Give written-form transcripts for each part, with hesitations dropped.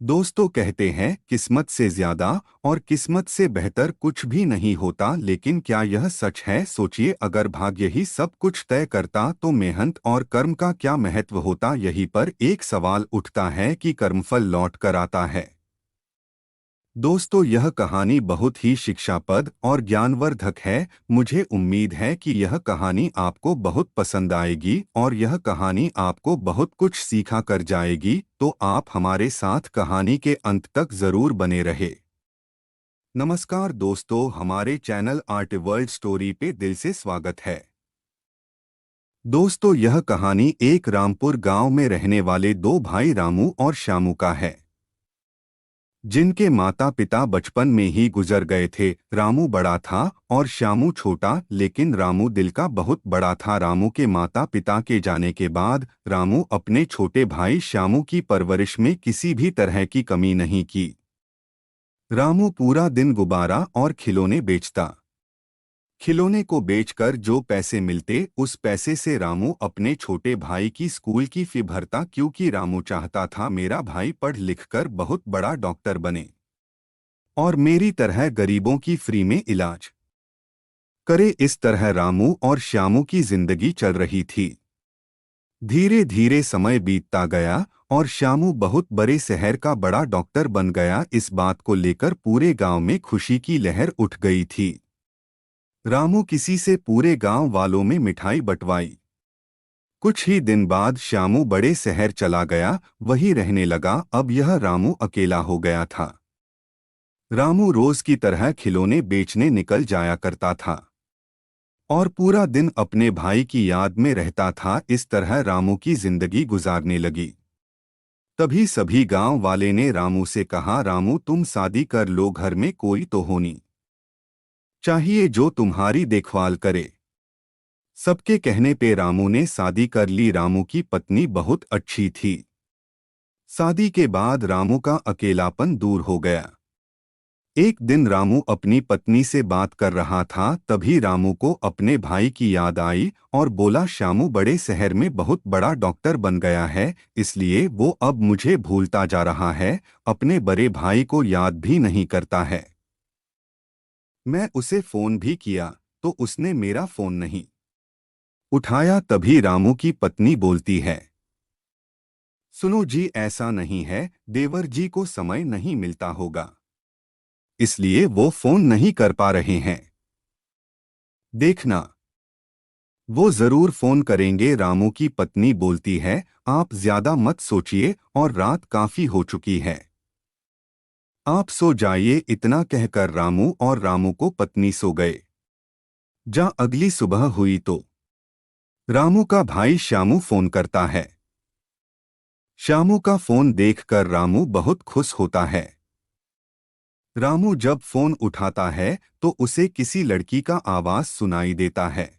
दोस्तों कहते हैं किस्मत से ज्यादा और किस्मत से बेहतर कुछ भी नहीं होता, लेकिन क्या यह सच है? सोचिए, अगर भाग्य ही सब कुछ तय करता तो मेहनत और कर्म का क्या महत्व होता? यहीं पर एक सवाल उठता है कि कर्मफल लौट कर आता है। दोस्तों, यह कहानी बहुत ही शिक्षाप्रद और ज्ञानवर्धक है। मुझे उम्मीद है कि यह कहानी आपको बहुत पसंद आएगी और यह कहानी आपको बहुत कुछ सिखा कर जाएगी, तो आप हमारे साथ कहानी के अंत तक जरूर बने रहे। नमस्कार दोस्तों, हमारे चैनल आर्ट वर्ल्ड स्टोरी पे दिल से स्वागत है। दोस्तों, यह कहानी एक रामपुर गांव में रहने वाले दो भाई रामू और श्यामू का है, जिनके माता पिता बचपन में ही गुजर गए थे। रामू बड़ा था और श्यामू छोटा, लेकिन रामू दिल का बहुत बड़ा था। रामू के माता पिता के जाने के बाद रामू अपने छोटे भाई श्यामू की परवरिश में किसी भी तरह की कमी नहीं की। रामू पूरा दिन गुब्बारा और खिलौने बेचता। खिलौने को बेचकर जो पैसे मिलते, उस पैसे से रामू अपने छोटे भाई की स्कूल की फी भरता, क्योंकि रामू चाहता था मेरा भाई पढ़ लिख कर बहुत बड़ा डॉक्टर बने और मेरी तरह गरीबों की फ्री में इलाज करे। इस तरह रामू और श्यामू की जिंदगी चल रही थी। धीरे धीरे समय बीतता गया और श्यामू बहुत बड़े शहर का बड़ा डॉक्टर बन गया। इस बात को लेकर पूरे गांव में खुशी की लहर उठ गई थी। रामू किसी से पूरे गांव वालों में मिठाई बंटवाई। कुछ ही दिन बाद श्यामू बड़े शहर चला गया, वहीं रहने लगा। अब यह रामू अकेला हो गया था। रामू रोज की तरह खिलौने बेचने निकल जाया करता था और पूरा दिन अपने भाई की याद में रहता था। इस तरह रामू की जिंदगी गुजारने लगी। तभी सभी गांव वाले ने रामू से कहा, रामू तुम शादी कर लो, घर में कोई तो होनी चाहिए जो तुम्हारी देखभाल करे। सबके कहने पे रामू ने शादी कर ली। रामू की पत्नी बहुत अच्छी थी। शादी के बाद रामू का अकेलापन दूर हो गया। एक दिन रामू अपनी पत्नी से बात कर रहा था, तभी रामू को अपने भाई की याद आई और बोला, श्यामू बड़े शहर में बहुत बड़ा डॉक्टर बन गया है, इसलिए वो अब मुझे भूलता जा रहा है, अपने बड़े भाई को याद भी नहीं करता है। मैं उसे फोन भी किया तो उसने मेरा फोन नहीं उठाया। तभी रामू की पत्नी बोलती है, सुनो जी, ऐसा नहीं है, देवर जी को समय नहीं मिलता होगा, इसलिए वो फोन नहीं कर पा रहे हैं। देखना, वो जरूर फोन करेंगे। रामू की पत्नी बोलती है, आप ज्यादा मत सोचिए और रात काफी हो चुकी है, आप सो जाइए। इतना कहकर रामू और रामू को पत्नी सो गए। जब अगली सुबह हुई तो रामू का भाई श्यामू फोन करता है। श्यामू का फोन देखकर रामू बहुत खुश होता है। रामू जब फोन उठाता है तो उसे किसी लड़की का आवाज सुनाई देता है।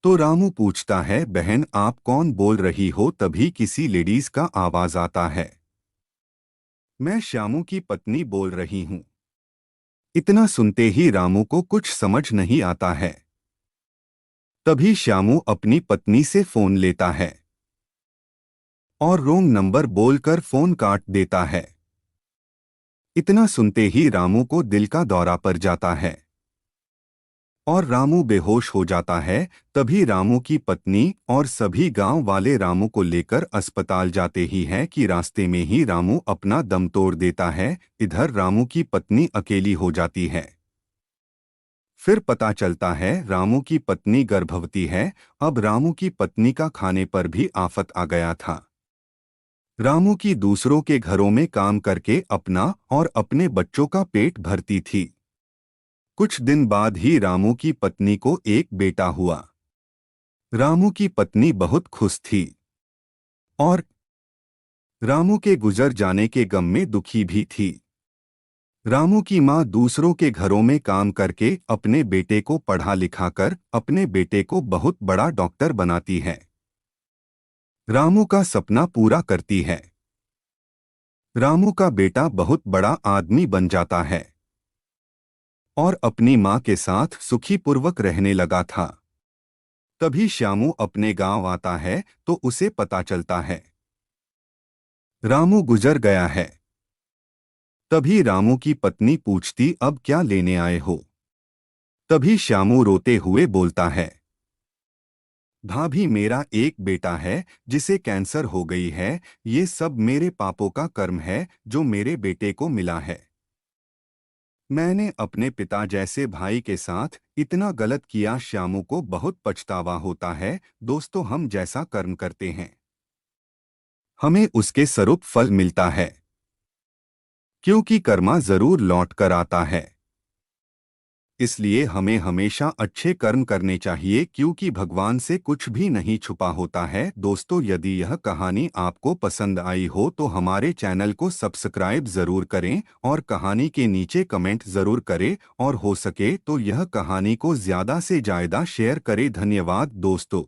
तो रामू पूछता है, बहन आप कौन बोल रही हो? तभी किसी लेडीज का आवाज आता है, मैं श्यामू की पत्नी बोल रही हूँ। इतना सुनते ही रामू को कुछ समझ नहीं आता है। तभी श्यामू अपनी पत्नी से फोन लेता है और रॉन्ग नंबर बोलकर फोन काट देता है। इतना सुनते ही रामू को दिल का दौरा पड़ जाता है और रामू बेहोश हो जाता है। तभी रामू की पत्नी और सभी गांव वाले रामू को लेकर अस्पताल जाते ही हैं कि रास्ते में ही रामू अपना दम तोड़ देता है। इधर रामू की पत्नी अकेली हो जाती है। फिर पता चलता है रामू की पत्नी गर्भवती है। अब रामू की पत्नी का खाने पर भी आफत आ गया था। रामू की दूसरों के घरों में काम करके अपना और अपने बच्चों का पेट भरती थी। कुछ दिन बाद ही रामू की पत्नी को एक बेटा हुआ। रामू की पत्नी बहुत खुश थी और रामू के गुजर जाने के गम में दुखी भी थी। रामू की मां दूसरों के घरों में काम करके अपने बेटे को पढ़ा लिखाकर अपने बेटे को बहुत बड़ा डॉक्टर बनाती है। रामू का सपना पूरा करती है। रामू का बेटा बहुत बड़ा आदमी बन जाता है और अपनी मां के साथ सुखीपूर्वक रहने लगा था। तभी श्यामू अपने गांव आता है तो उसे पता चलता है रामू गुजर गया है। तभी रामू की पत्नी पूछती, अब क्या लेने आए हो? तभी श्यामू रोते हुए बोलता है, भाभी मेरा एक बेटा है जिसे कैंसर हो गई है। ये सब मेरे पापों का कर्म है जो मेरे बेटे को मिला है। मैंने अपने पिता जैसे भाई के साथ इतना गलत किया। श्यामू को बहुत पछतावा होता है। दोस्तों, हम जैसा कर्म करते हैं हमें उसके स्वरूप फल मिलता है, क्योंकि कर्मा जरूर लौट कर आता है। इसलिए हमें हमेशा अच्छे कर्म करने चाहिए, क्योंकि भगवान से कुछ भी नहीं छुपा होता है। दोस्तों, यदि यह कहानी आपको पसंद आई हो तो हमारे चैनल को सब्सक्राइब जरूर करें और कहानी के नीचे कमेंट जरूर करें, और हो सके तो यह कहानी को ज्यादा से ज्यादा शेयर करें। धन्यवाद दोस्तों।